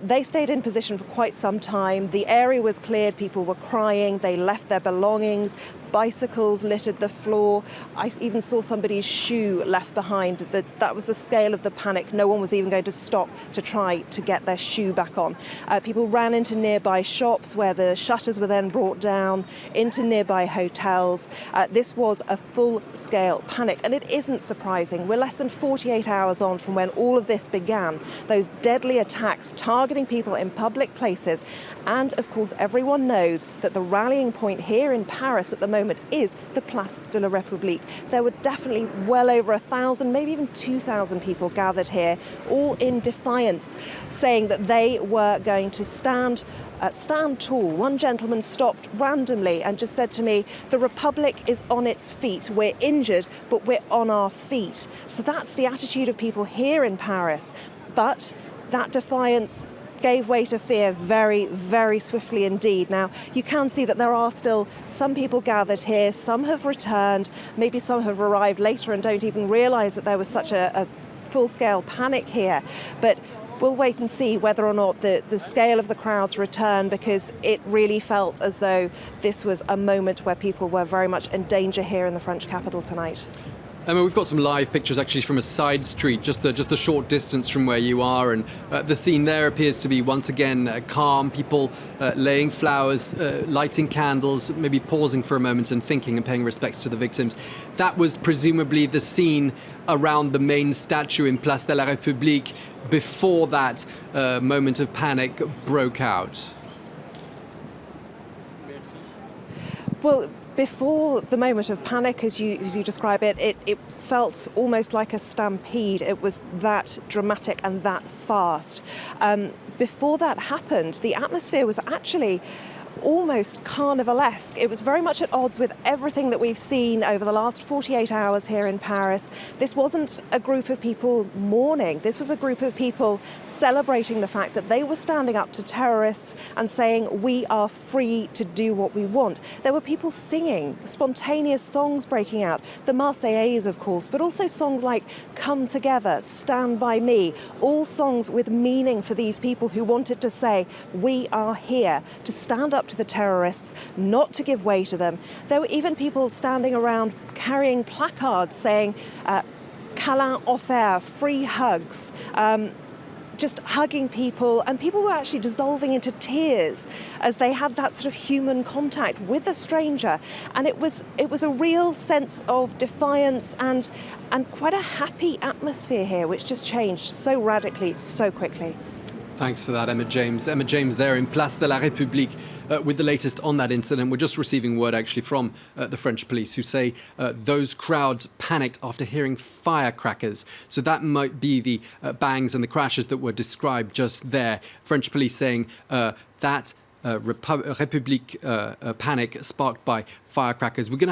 They stayed in position for quite some time. The area was cleared, people were crying, they left their belongings, bicycles littered the floor. I even saw somebody's shoe left behind. That was the scale of the panic. No one was even going to stop to try to get their shoe back on. People ran into nearby shops where the shutters were then brought down, into nearby hotels. This was a full-scale panic, and it isn't surprising. We're less than 48 hours on from when all of this began. Those deadly attacks targeting people in public places. And of course, everyone knows that the rallying point here in Paris at the moment is the Place de la République. There were definitely well over 1,000, maybe even 2,000 people gathered here, all in defiance, saying that they were going to stand tall. One gentleman stopped randomly and just said to me, "The Republic is on its feet. We're injured, but we're on our feet." So that's the attitude of people here in Paris. But that defiance gave way to fear very, very swiftly indeed. Now, you can see that there are still some people gathered here. Some have returned. Maybe some have arrived later and don't even realise that there was such a full-scale panic here. But we'll wait and see whether or not the scale of the crowds return, because it really felt as though this was a moment where people were very much in danger here in the French capital tonight. Emma, we've got some live pictures actually from a side street, just a short distance from where you are, and the scene there appears to be once again calm. People laying flowers, lighting candles, maybe pausing for a moment and thinking and paying respects to the victims. That was presumably the scene around the main statue in Place de la République before that moment of panic broke out. Well, before the moment of panic, as you describe it, it felt almost like a stampede. It was that dramatic and that fast. Before that happened, the atmosphere was actually almost carnivalesque. It was very much at odds with everything that we've seen over the last 48 hours here in Paris. This wasn't a group of people mourning. This was a group of people celebrating the fact that they were standing up to terrorists and saying, "We are free to do what we want." There were people singing, spontaneous songs breaking out, the Marseillaise, of course, but also songs like "Come Together," "Stand By Me," all songs with meaning for these people who wanted to say, "We are here to stand up to the terrorists, not to give way to them." There were even people standing around carrying placards saying "Câlin offert," free hugs, just hugging people, and people were actually dissolving into tears as they had that sort of human contact with a stranger. And it was a real sense of defiance and quite a happy atmosphere here, which just changed so radically, so quickly. Thanks for that, Emma James. Emma James there in Place de la République with the latest on that incident. We're just receiving word actually from the French police, who say those crowds panicked after hearing firecrackers. So that might be the bangs and the crashes that were described just there. French police saying that République panic sparked by firecrackers. We're going to